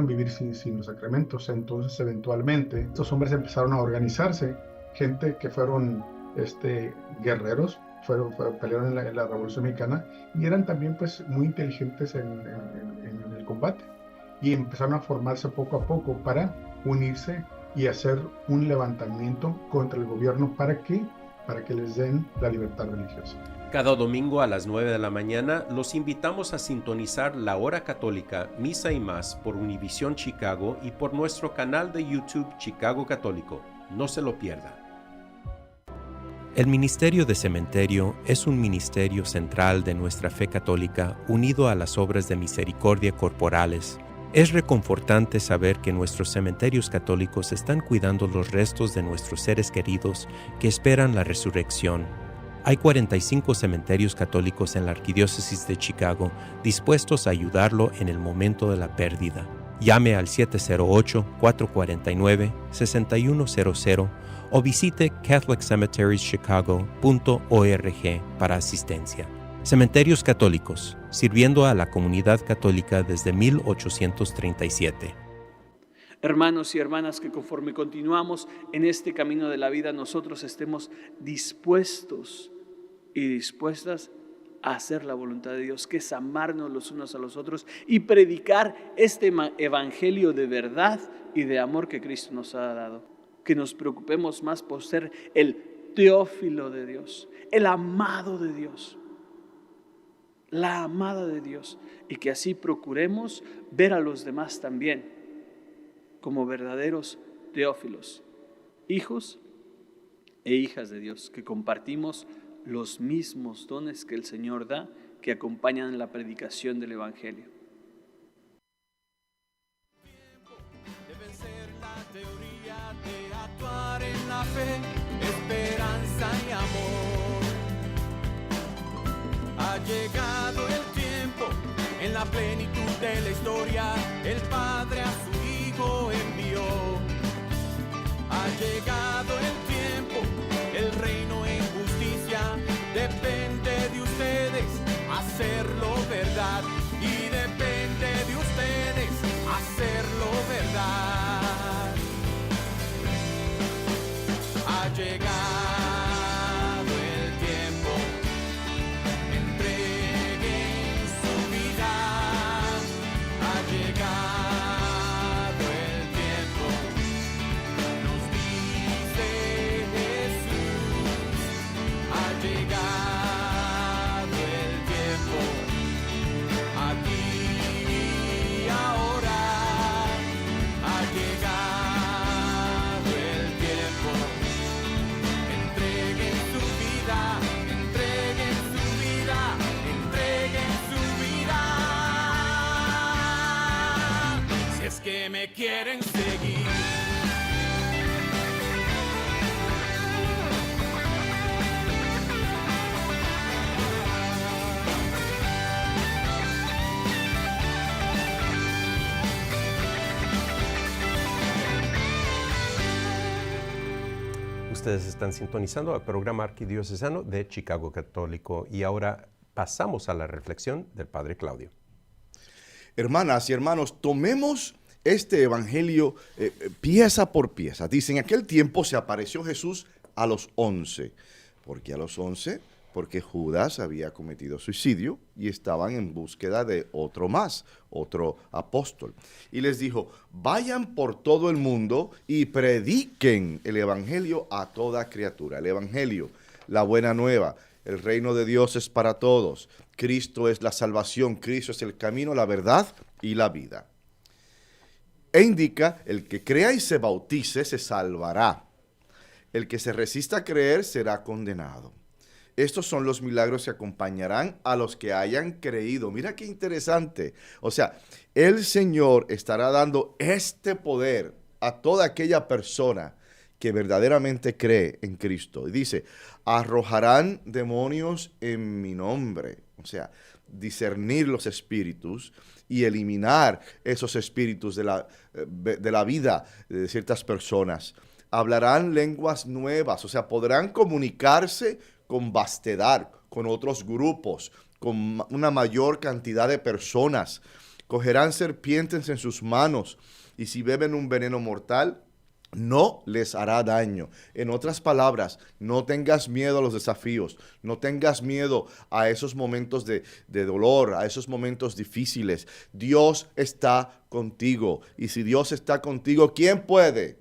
[SPEAKER 5] vivir sin los sacramentos. Entonces, eventualmente, estos hombres empezaron a organizarse, gente que fueron guerreros, pelearon en la Revolución Mexicana y eran también pues muy inteligentes en el combate. Y empezaron a formarse poco a poco para unirse y hacer un levantamiento contra el gobierno. ¿Para qué? Para que les den la libertad religiosa.
[SPEAKER 3] Cada domingo a las 9 de la mañana los invitamos a sintonizar La Hora Católica, Misa y Más por Univisión Chicago y por nuestro canal de YouTube Chicago Católico. No se lo pierda.
[SPEAKER 2] El Ministerio de Cementerio es un ministerio central de nuestra fe católica unido a las obras de misericordia corporales. Es reconfortante saber que nuestros cementerios católicos están cuidando los restos de nuestros seres queridos que esperan la resurrección. Hay 45 cementerios católicos en la Arquidiócesis de Chicago dispuestos a ayudarlo en el momento de la pérdida. Llame al 708-449-6100 o visite catholiccemeterieschicago.org para asistencia. Cementerios Católicos, sirviendo a la comunidad católica desde 1837.
[SPEAKER 6] Hermanos y hermanas, que conforme continuamos en este camino de la vida, nosotros estemos dispuestos y dispuestas a hacer la voluntad de Dios, que es amarnos los unos a los otros y predicar este evangelio de verdad y de amor que Cristo nos ha dado. Que nos preocupemos más por ser el Teófilo de Dios, el amado de Dios, la amada de Dios, y que así procuremos ver a los demás también como verdaderos teófilos, hijos e hijas de Dios, que compartimos los mismos dones que el Señor da, que acompañan la predicación del Evangelio.
[SPEAKER 1] De vencer la teoría, de actuar en la fe, esperanza y amor. Ha llegado el tiempo, en la plenitud de la historia, el Padre a su Hijo envió. Ha llegado el tiempo, el reino en justicia, depende de ustedes hacerlo verdad, y depende de ustedes hacerlo verdad. Ha llegado el tiempo, entreguen su vida. Ha llegado el tiempo, nos dice Jesús. Ha llegado te quieren seguir.
[SPEAKER 3] Ustedes están sintonizando al programa arquidiocesano de Chicago Católico y ahora pasamos a la reflexión del Padre Claudio.
[SPEAKER 4] Hermanas y hermanos, tomemos este evangelio pieza por pieza. Dice, en aquel tiempo se apareció Jesús a los 11. ¿Por qué a los 11? Porque Judas había cometido suicidio y estaban en búsqueda de otro más, otro apóstol. Y les dijo, vayan por todo el mundo y prediquen el evangelio a toda criatura. El evangelio, la buena nueva, el reino de Dios es para todos. Cristo es la salvación, Cristo es el camino, la verdad y la vida. E indica, el que crea y se bautice se salvará. El que se resista a creer será condenado. Estos son los milagros que acompañarán a los que hayan creído. Mira qué interesante. O sea, el Señor estará dando este poder a toda aquella persona que verdaderamente cree en Cristo. Y dice, arrojarán demonios en mi nombre. O sea, discernir los espíritus y eliminar esos espíritus de la vida de ciertas personas. Hablarán lenguas nuevas, o sea, podrán comunicarse con vastedad, con otros grupos, con una mayor cantidad de personas. Cogerán serpientes en sus manos y si beben un veneno mortal, no les hará daño. En otras palabras, no tengas miedo a los desafíos, no tengas miedo a esos momentos de dolor, a esos momentos difíciles. Dios está contigo y si Dios está contigo, ¿quién puede?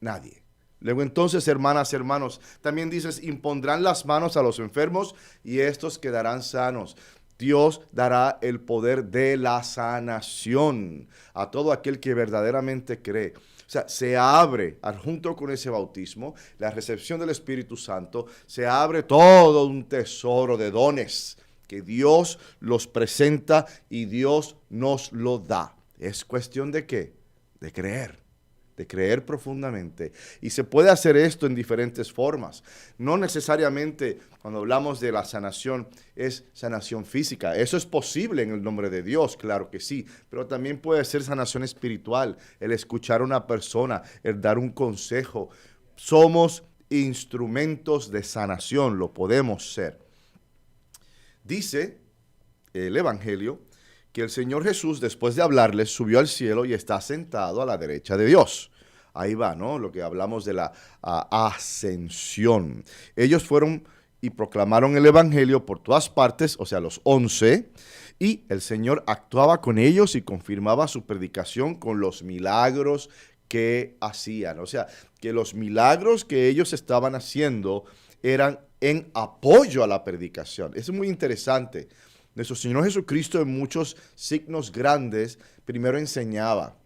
[SPEAKER 4] Nadie. Luego entonces, hermanas, hermanos, también dices, impondrán las manos a los enfermos y estos quedarán sanos. Dios dará el poder de la sanación a todo aquel que verdaderamente cree. O sea, se abre, junto con ese bautismo, la recepción del Espíritu Santo, se abre todo un tesoro de dones que Dios los presenta y Dios nos lo da. ¿Es cuestión de qué? De creer profundamente. Y se puede hacer esto en diferentes formas. No necesariamente cuando hablamos de la sanación es sanación física. Eso es posible en el nombre de Dios, claro que sí. Pero también puede ser sanación espiritual, el escuchar a una persona, el dar un consejo. Somos instrumentos de sanación, lo podemos ser. Dice el Evangelio que el Señor Jesús, después de hablarles, subió al cielo y está sentado a la derecha de Dios. Ahí va, ¿no? Lo que hablamos de la ascensión. Ellos fueron y proclamaron el Evangelio por todas partes, o sea, los 11, y el Señor actuaba con ellos y confirmaba su predicación con los milagros que hacían. O sea, que los milagros que ellos estaban haciendo eran en apoyo a la predicación. Eso es muy interesante. Nuestro Señor Jesucristo en muchos signos grandes primero enseñaba,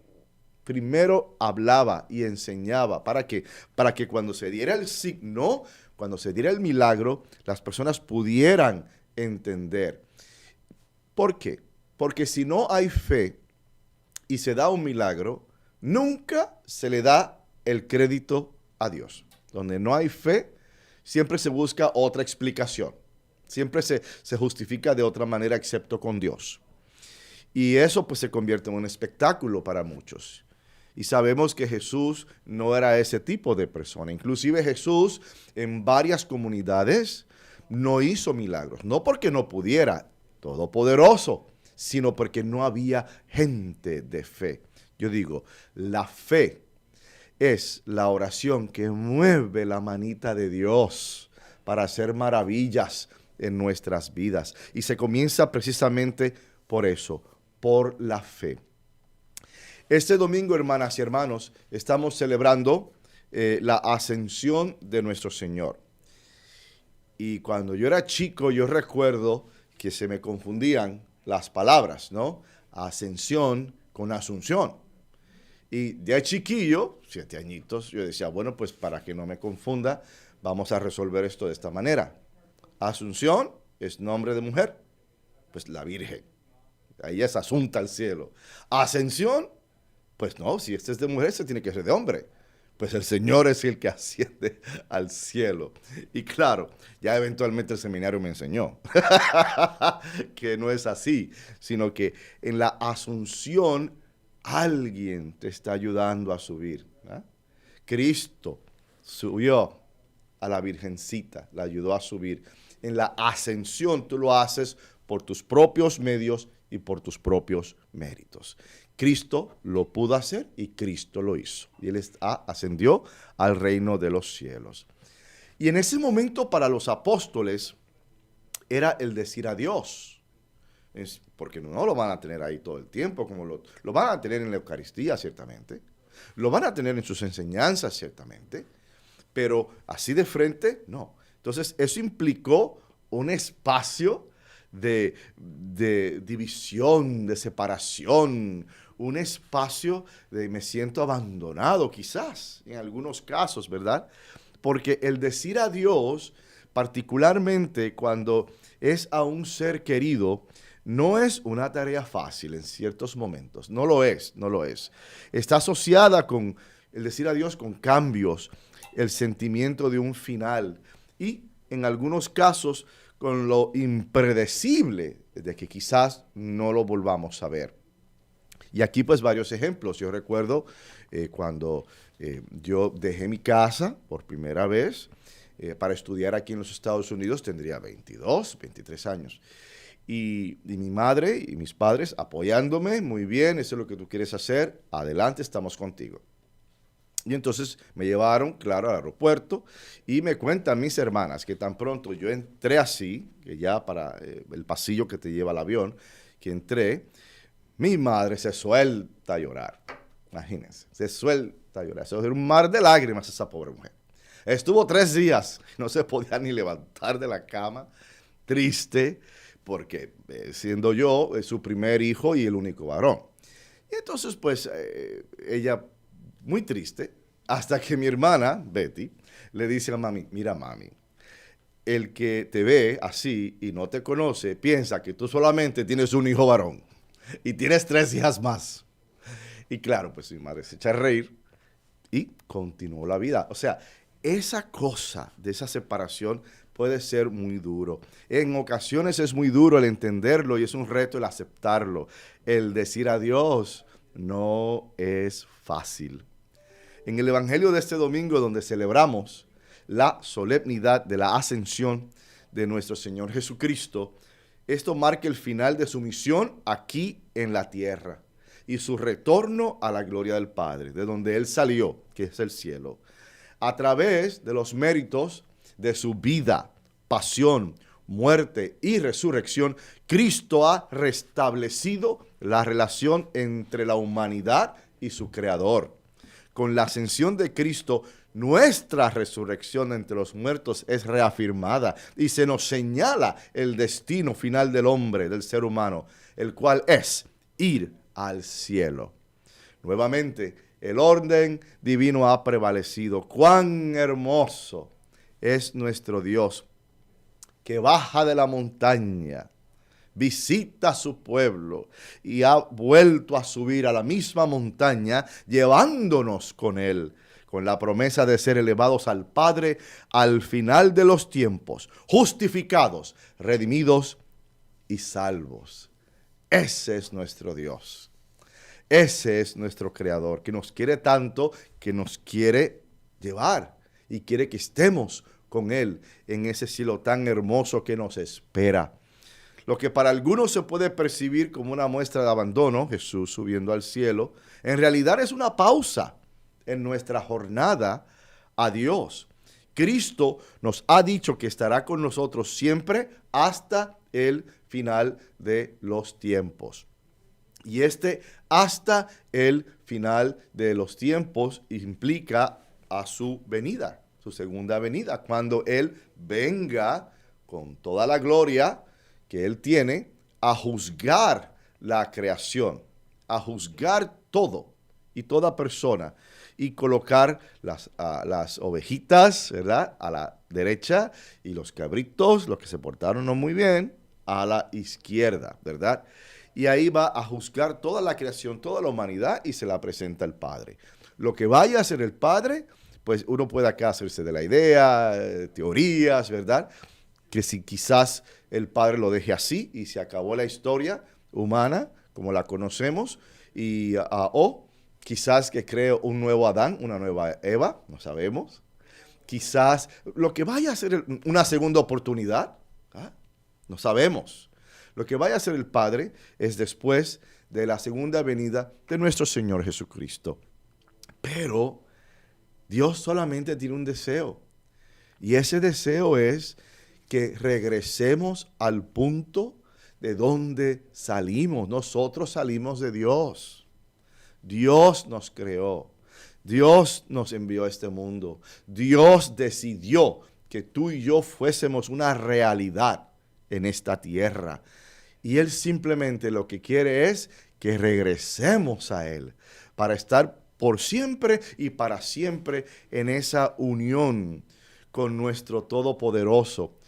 [SPEAKER 4] primero hablaba y enseñaba. ¿Para qué? Para que cuando se diera el signo, cuando se diera el milagro, las personas pudieran entender. ¿Por qué? Porque si no hay fe y se da un milagro, nunca se le da el crédito a Dios. Donde no hay fe, siempre se busca otra explicación. Siempre se justifica de otra manera excepto con Dios. Y eso pues se convierte en un espectáculo para muchos. Y sabemos que Jesús no era ese tipo de persona. Inclusive Jesús en varias comunidades no hizo milagros. No porque no pudiera, todopoderoso, sino porque no había gente de fe. Yo digo, la fe es la oración que mueve la manita de Dios para hacer maravillas en nuestras vidas. Y se comienza precisamente por eso, por la fe. Este domingo, hermanas y hermanos, estamos celebrando la ascensión de nuestro Señor. Y cuando yo era chico, yo recuerdo que se me confundían las palabras, ¿no? Ascensión con asunción. Y de chiquillo, 7 añitos, yo decía, bueno, pues para que no me confunda, vamos a resolver esto de esta manera. Asunción es nombre de mujer, pues la Virgen. Ahí es asunta al cielo. Ascensión, Pues no, si este es de mujer, se tiene que ser de hombre. Pues el Señor es el que asciende al cielo. Y claro, ya eventualmente el seminario me enseñó que no es así, sino que en la asunción alguien te está ayudando a subir. ¿Ah? Cristo subió a la Virgencita, la ayudó a subir. En la ascensión tú lo haces por tus propios medios y por tus propios méritos. Cristo lo pudo hacer y Cristo lo hizo. Y Él ascendió al reino de los cielos. Y en ese momento para los apóstoles era el decir adiós. Porque no lo van a tener ahí todo el tiempo, como lo van a tener en la Eucaristía, ciertamente. Lo van a tener en sus enseñanzas, ciertamente. Pero así de frente, no. Entonces, eso implicó un espacio de división, de separación, un espacio de me siento abandonado, quizás, en algunos casos, ¿verdad? Porque el decir adiós, particularmente cuando es a un ser querido, no es una tarea fácil en ciertos momentos. No lo es, no lo es. Está asociada con el decir adiós con cambios, el sentimiento de un final y, en algunos casos, con lo impredecible de que quizás no lo volvamos a ver. Y aquí pues varios ejemplos. Yo recuerdo cuando yo dejé mi casa por primera vez para estudiar aquí en los Estados Unidos, tendría 22, 23 años. Y mi madre y mis padres apoyándome, muy bien, eso es lo que tú quieres hacer, adelante, estamos contigo. Y entonces me llevaron, claro, al aeropuerto y me cuentan mis hermanas que tan pronto yo entré así, que ya para el pasillo que te lleva al avión, que entré, mi madre se suelta a llorar. Imagínense, se suelta a llorar. Se va a hacer un mar de lágrimas esa pobre mujer. Estuvo 3 días, no se podía ni levantar de la cama, triste, porque siendo yo su primer hijo y el único varón. Y entonces, pues, ella, muy triste, hasta que mi hermana, Betty, le dice a mami, mira mami, el que te ve así y no te conoce, piensa que tú solamente tienes un hijo varón y tienes 3 hijas más. Y claro, pues mi madre se echa a reír y continuó la vida. O sea, esa cosa de esa separación puede ser muy duro. En ocasiones es muy duro el entenderlo y es un reto el aceptarlo. El decir adiós no es fácil. En el Evangelio de este domingo, donde celebramos la solemnidad de la ascensión de nuestro Señor Jesucristo, esto marca el final de su misión aquí en la tierra y su retorno a la gloria del Padre, de donde Él salió, que es el cielo, a través de los méritos de su vida, pasión, muerte y resurrección. Cristo ha restablecido la relación entre la humanidad y su Creador. Con la ascensión de Cristo, nuestra resurrección entre los muertos es reafirmada y se nos señala el destino final del hombre, del ser humano, el cual es ir al cielo. Nuevamente, el orden divino ha prevalecido. ¡Cuán hermoso es nuestro Dios, que baja de la montaña, visita a su pueblo y ha vuelto a subir a la misma montaña, llevándonos con Él, con la promesa de ser elevados al Padre al final de los tiempos, justificados, redimidos y salvos? Ese es nuestro Dios. Ese es nuestro Creador, que nos quiere tanto, que nos quiere llevar y quiere que estemos con Él en ese cielo tan hermoso que nos espera. Lo que para algunos se puede percibir como una muestra de abandono, Jesús subiendo al cielo, en realidad es una pausa en nuestra jornada a Dios. Cristo nos ha dicho que estará con nosotros siempre hasta el final de los tiempos. Y hasta el final de los tiempos implica a su venida, su segunda venida, cuando Él venga con toda la gloria que Él tiene a juzgar la creación, a juzgar todo y toda persona y colocar las ovejitas, ¿verdad?, a la derecha y los cabritos, los que se portaron no muy bien, a la izquierda, ¿verdad? y ahí va a juzgar toda la creación, toda la humanidad y se la presenta al Padre. Lo que vaya a hacer el Padre, pues uno puede acá hacerse de la idea, teorías, ¿verdad? Que si quizás el Padre lo deje así y se acabó la historia humana como la conocemos, o quizás que cree un nuevo Adán, una nueva Eva, no sabemos. Quizás lo que vaya a ser una segunda oportunidad, no sabemos. Lo que vaya a hacer el Padre es después de la segunda venida de nuestro Señor Jesucristo. Pero Dios solamente tiene un deseo. Y ese deseo es que regresemos al punto de donde salimos. Nosotros salimos de Dios. Dios nos creó. Dios nos envió a este mundo. Dios decidió que tú y yo fuésemos una realidad en esta tierra. Y Él simplemente lo que quiere es que regresemos a Él para estar por siempre y para siempre en esa unión con nuestro Todopoderoso.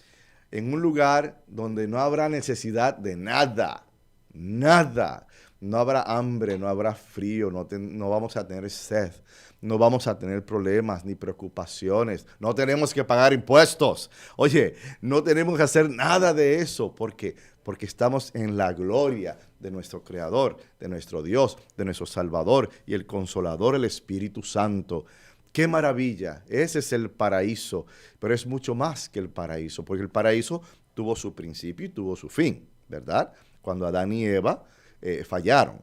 [SPEAKER 4] En un lugar donde no habrá necesidad de nada, nada. No habrá hambre, no habrá frío, no vamos a tener sed, no vamos a tener problemas ni preocupaciones, no tenemos que pagar impuestos. Oye, no tenemos que hacer nada de eso. ¿Por qué? Porque estamos en la gloria de nuestro Creador, de nuestro Dios, de nuestro Salvador y el Consolador, el Espíritu Santo. ¡Qué maravilla! Ese es el paraíso, pero es mucho más que el paraíso, porque el paraíso tuvo su principio y tuvo su fin, ¿verdad? Cuando Adán y Eva fallaron.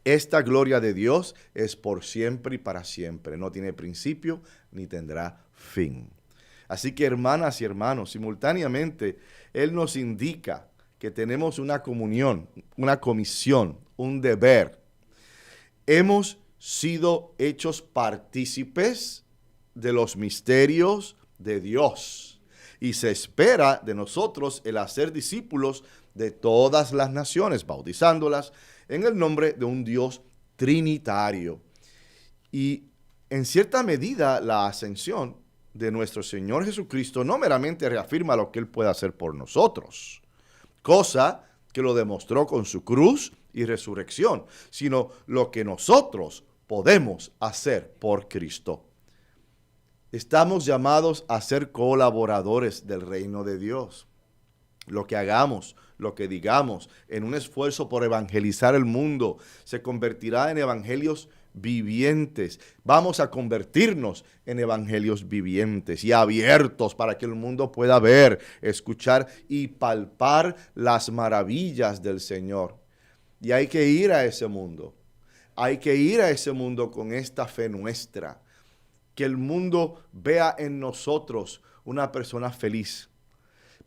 [SPEAKER 4] Esta gloria de Dios es por siempre y para siempre. No tiene principio ni tendrá fin. Así que, hermanas y hermanos, simultáneamente, Él nos indica que tenemos una comunión, una comisión, un deber. Hemos sido hechos partícipes de los misterios de Dios. Y se espera de nosotros el hacer discípulos de todas las naciones, bautizándolas en el nombre de un Dios trinitario. Y en cierta medida la ascensión de nuestro Señor Jesucristo no meramente reafirma lo que Él puede hacer por nosotros, cosa que lo demostró con su cruz y resurrección, sino lo que nosotros podemos hacer por Cristo. Estamos llamados a ser colaboradores del reino de Dios. Lo que hagamos, lo que digamos, en un esfuerzo por evangelizar el mundo, se convertirá en evangelios vivientes. Vamos a convertirnos en evangelios vivientes y abiertos para que el mundo pueda ver, escuchar y palpar las maravillas del Señor. Y hay que ir a ese mundo. Hay que ir a ese mundo con esta fe nuestra. Que el mundo vea en nosotros una persona feliz.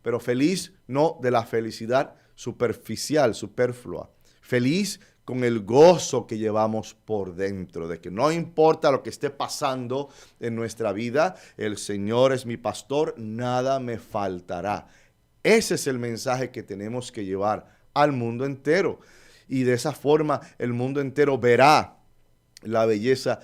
[SPEAKER 4] Pero feliz no de la felicidad superficial, superflua. Feliz con el gozo que llevamos por dentro, de que no importa lo que esté pasando en nuestra vida, el Señor es mi pastor, nada me faltará. Ese es el mensaje que tenemos que llevar al mundo entero. Y de esa forma el mundo entero verá la belleza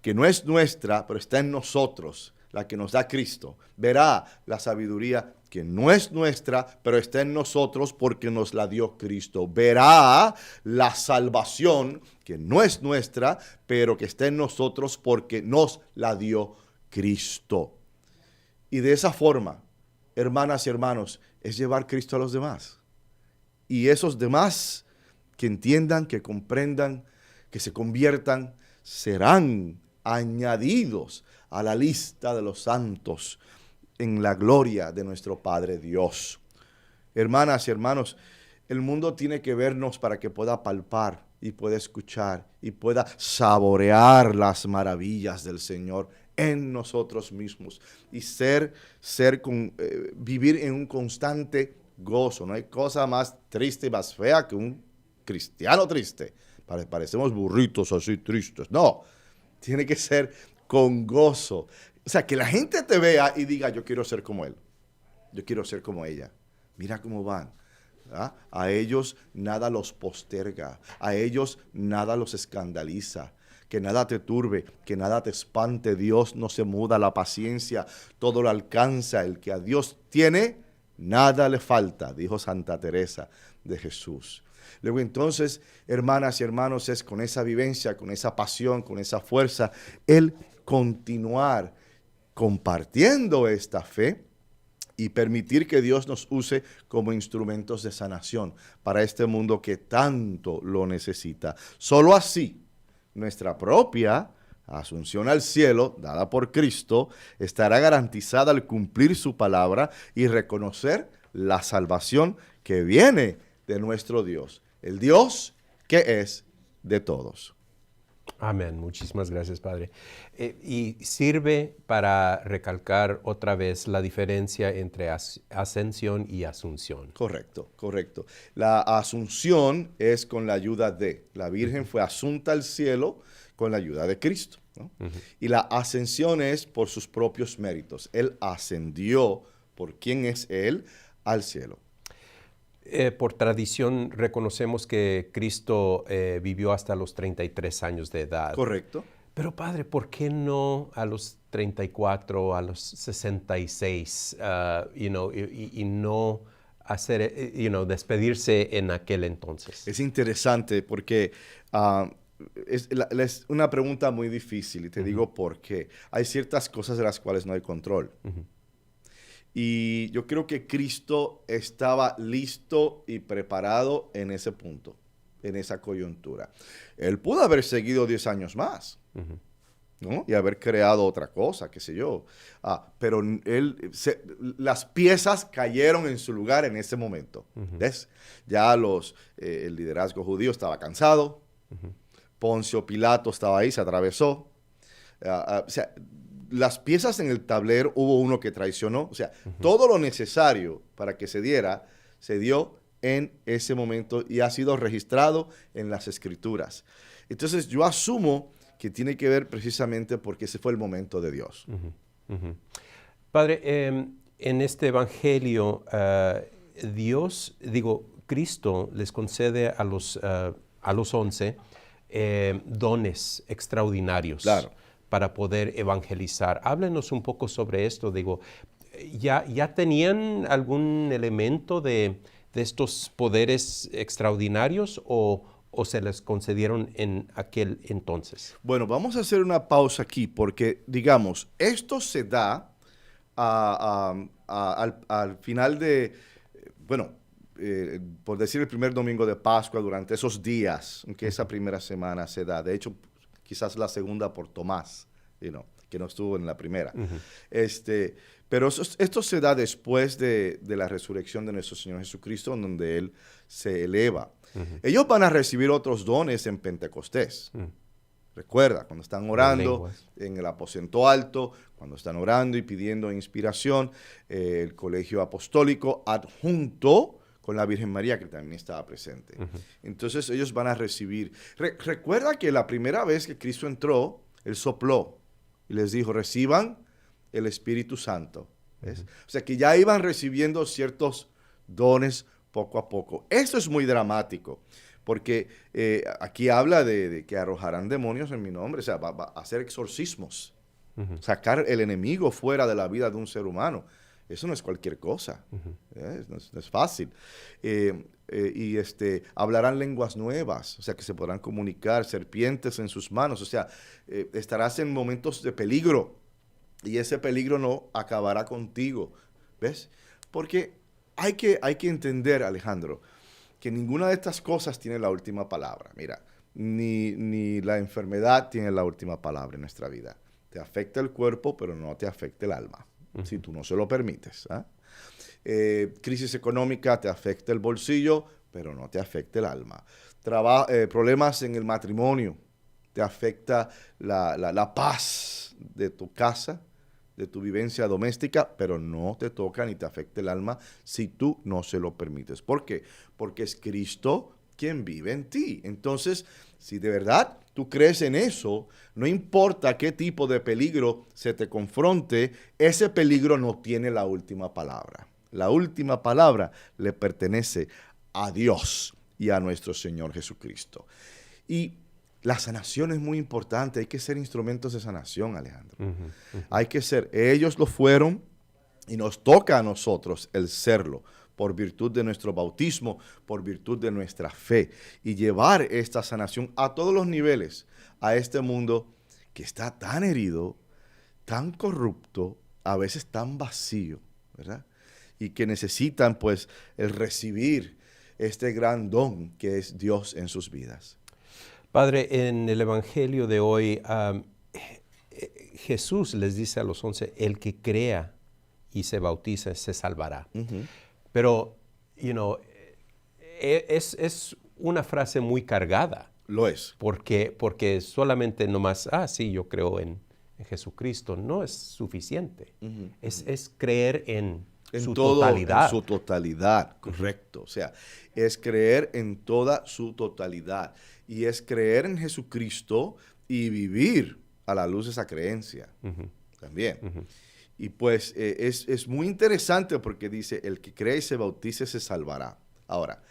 [SPEAKER 4] que no es nuestra, pero está en nosotros, la que nos da Cristo. Verá la sabiduría que no es nuestra, pero está en nosotros porque nos la dio Cristo. Verá la salvación que no es nuestra, pero que está en nosotros porque nos la dio Cristo. Y de esa forma, hermanas y hermanos, es llevar Cristo a los demás. Y esos demás que entiendan, que comprendan, que se conviertan, serán añadidos a la lista de los santos en la gloria de nuestro Padre Dios. Hermanas y hermanos, el mundo tiene que vernos para que pueda palpar y pueda escuchar y pueda saborear las maravillas del Señor en nosotros mismos y vivir en un constante gozo. No hay cosa más triste y más fea que un cristiano triste. Parecemos burritos así tristes. No, tiene que ser con gozo. O sea, que la gente te vea y diga, yo quiero ser como él. Yo quiero ser como ella. Mira cómo van. ¿Ah? A ellos nada los posterga. A ellos nada los escandaliza. Que nada te turbe, que nada te espante. Dios no se muda, la paciencia todo lo alcanza. El que a Dios tiene, nada le falta, dijo Santa Teresa de Jesús. Luego entonces, hermanas y hermanos, es con esa vivencia, con esa pasión, con esa fuerza, el continuar compartiendo esta fe y permitir que Dios nos use como instrumentos de sanación para este mundo que tanto lo necesita. Solo así, nuestra propia asunción al cielo, dada por Cristo, estará garantizada al cumplir su palabra y reconocer la salvación que viene de nuestro Dios, el Dios que es de todos.
[SPEAKER 3] Amén. Muchísimas gracias, Padre. Y sirve para recalcar otra vez la diferencia entre ascensión y asunción.
[SPEAKER 4] Correcto, correcto. La asunción es con la ayuda de. La Virgen fue asunta al cielo con la ayuda de Cristo, ¿no? Y la ascensión es por sus propios méritos. Él ascendió por quien es Él al cielo.
[SPEAKER 3] Por tradición reconocemos que Cristo vivió hasta los 33 años de edad.
[SPEAKER 4] Correcto.
[SPEAKER 3] Pero Padre, ¿por qué no a los 34, a los 66, y no hacer, despedirse en aquel entonces?
[SPEAKER 4] Es interesante porque es una pregunta muy difícil y te digo por qué. Hay ciertas cosas de las cuales no hay control. Y yo creo que Cristo estaba listo y preparado en ese punto, en esa coyuntura. Él pudo haber seguido 10 años más, ¿no? Y haber creado otra cosa, qué sé yo. Pero las piezas cayeron en su lugar en ese momento. ¿Ves? Ya el liderazgo judío estaba cansado. Poncio Pilato estaba ahí, se atravesó. O sea, las piezas en el tablero, hubo uno que traicionó. O sea, todo lo necesario para que se diera, se dio en ese momento y ha sido registrado en las Escrituras. Entonces, yo asumo que tiene que ver precisamente porque ese fue el momento de Dios.
[SPEAKER 3] Padre, en este evangelio, Cristo les concede a los 11 dones extraordinarios.
[SPEAKER 4] Claro.
[SPEAKER 3] Para poder evangelizar. Háblenos un poco sobre esto. ¿Ya tenían algún elemento de estos poderes extraordinarios o se les concedieron en aquel entonces?
[SPEAKER 4] Bueno, vamos a hacer una pausa aquí porque, digamos, esto se da al final de, por decir el primer domingo de Pascua, durante esos días, que esa primera semana se da. De hecho, quizás la segunda por Tomás, que no estuvo en la primera. Pero esto se da después de la resurrección de nuestro Señor Jesucristo, en donde Él se eleva. Ellos van a recibir otros dones en Pentecostés. Recuerda, cuando están orando en el aposento alto, cuando están orando y pidiendo inspiración, el colegio apostólico adjunto con la Virgen María, que también estaba presente. Entonces ellos van a recibir. Recuerda que la primera vez que Cristo entró, Él sopló y les dijo, reciban el Espíritu Santo. ¿Ves? O sea que ya iban recibiendo ciertos dones poco a poco. Esto es muy dramático, porque aquí habla de que arrojarán demonios en mi nombre, o sea, va a hacer exorcismos, sacar el enemigo fuera de la vida de un ser humano. Eso no es cualquier cosa, no es fácil. Hablarán lenguas nuevas, o sea, que se podrán comunicar, serpientes en sus manos, o sea, estarás en momentos de peligro y ese peligro no acabará contigo, ¿ves? Porque hay que entender, Alejandro, que ninguna de estas cosas tiene la última palabra. Mira, ni la enfermedad tiene la última palabra en nuestra vida. Te afecta el cuerpo, pero no te afecta el alma. Si tú no se lo permites. Crisis económica te afecta el bolsillo, pero no te afecta el alma. Problemas en el matrimonio, te afecta la paz de tu casa, de tu vivencia doméstica, pero no te toca ni te afecta el alma si tú no se lo permites. ¿Por qué? Porque es Cristo quien vive en ti. Entonces, si de verdad tú crees en eso, no importa qué tipo de peligro se te confronte, ese peligro no tiene la última palabra. La última palabra le pertenece a Dios y a nuestro Señor Jesucristo. Y la sanación es muy importante. Hay que ser instrumentos de sanación, Alejandro. Hay que ser. Ellos lo fueron Y nos toca a nosotros el serlo, por virtud de nuestro bautismo, por virtud de nuestra fe, y llevar esta sanación a todos los niveles, a este mundo que está tan herido, tan corrupto, a veces tan vacío, ¿verdad? Y que necesitan pues el recibir este gran don que es Dios en sus vidas.
[SPEAKER 3] Padre, en el Evangelio de hoy, Jesús les dice a los 11, el que crea y se bautiza se salvará. Pero, es una frase muy cargada.
[SPEAKER 4] Lo es.
[SPEAKER 3] Porque solamente nomás, sí, yo creo en Jesucristo, no es suficiente. Es creer en su totalidad.
[SPEAKER 4] En su totalidad, correcto. O sea, es creer en toda su totalidad. Y es creer en Jesucristo y vivir a la luz de esa creencia también. Y pues es muy interesante porque dice, el que cree y se bautice se salvará. Ahora,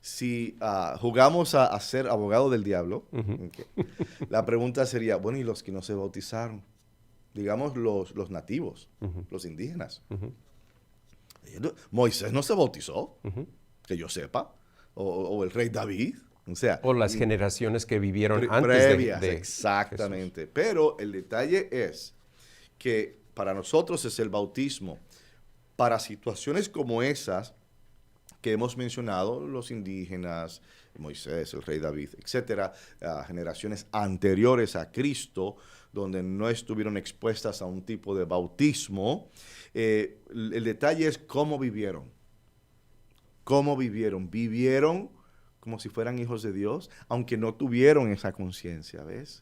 [SPEAKER 4] si jugamos a ser abogado del diablo, la pregunta sería, bueno, ¿y los que no se bautizaron? Digamos los nativos, los indígenas. Moisés no se bautizó, que yo sepa, o el rey David.
[SPEAKER 3] O las generaciones que vivieron antes
[SPEAKER 4] previas,
[SPEAKER 3] de
[SPEAKER 4] exactamente.
[SPEAKER 3] Jesús.
[SPEAKER 4] Pero el detalle es que para nosotros es el bautismo. Para situaciones como esas que hemos mencionado, los indígenas, Moisés, el rey David, etcétera, generaciones anteriores a Cristo, donde no estuvieron expuestas a un tipo de bautismo, el detalle es cómo vivieron. ¿Cómo vivieron? Vivieron como si fueran hijos de Dios, aunque no tuvieron esa conciencia, ¿ves?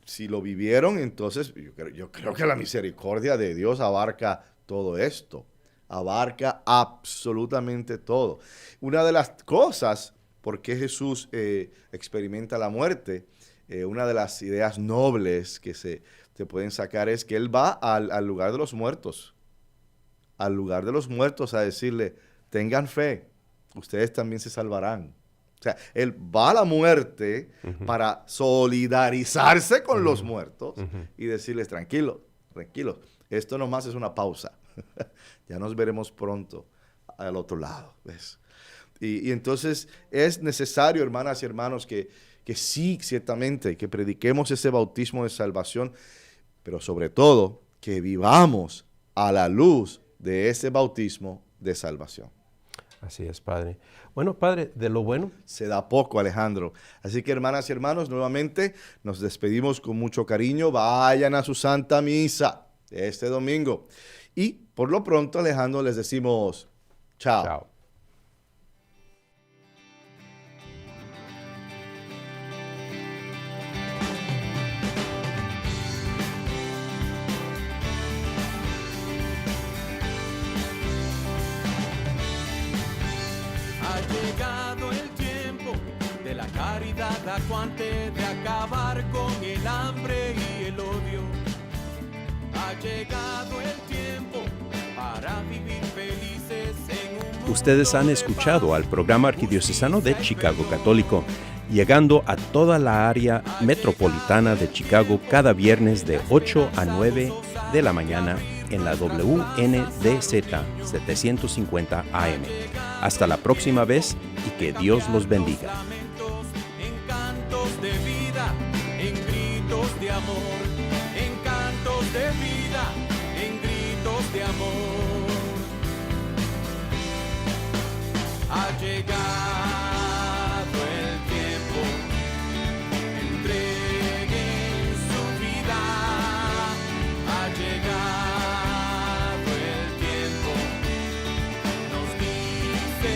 [SPEAKER 4] Si lo vivieron, entonces yo creo que la misericordia de Dios abarca todo esto. Abarca absolutamente todo. Una de las cosas por qué Jesús experimenta la muerte, una de las ideas nobles que se pueden sacar es que Él va al lugar de los muertos. Al lugar de los muertos a decirle, tengan fe, ustedes también se salvarán. O sea, Él va a la muerte para solidarizarse con los muertos y decirles, tranquilos, esto nomás es una pausa. Ya nos veremos pronto al otro lado, ¿ves? Y entonces es necesario, hermanas y hermanos, que sí, ciertamente, que prediquemos ese bautismo de salvación, pero sobre todo que vivamos a la luz de ese bautismo de salvación.
[SPEAKER 3] Así es, Padre. Bueno, Padre, de lo bueno
[SPEAKER 4] se da poco, Alejandro. Así que, hermanas y hermanos, nuevamente nos despedimos con mucho cariño. Vayan a su Santa Misa este domingo. Y por lo pronto, Alejandro, les decimos chao.
[SPEAKER 3] Chao.
[SPEAKER 1] Llegado el tiempo de la caridad acuante, de acabar con el hambre y el odio. Ha llegado el tiempo para vivir felices en un mundo.
[SPEAKER 2] Ustedes han escuchado al programa arquidiocesano de Chicago Católico, llegando a toda la área metropolitana de Chicago cada viernes de 8 a 9 de la mañana en la WNDZ 750 AM. Hasta la próxima vez y que Dios los bendiga.
[SPEAKER 1] En cantos de vida, en gritos de amor, en cantos de vida, en gritos de amor. Ha llegado el tiempo, entreguen su vida. Ha llegado el tiempo, nos dice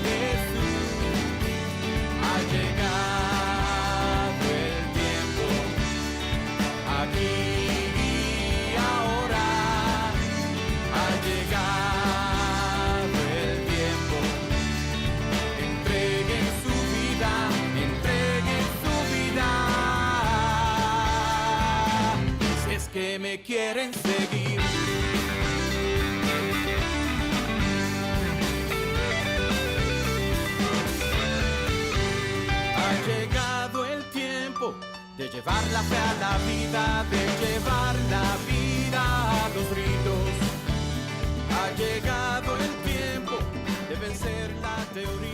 [SPEAKER 1] Jesús. Ha llegado el tiempo, aquí y ahora. Ha llegado el tiempo, entreguen su vida, entreguen su vida. Si es que me quieren seguir. Ha llegado el tiempo de llevar la fe a la vida, de llevar la vida a los ritos. teoría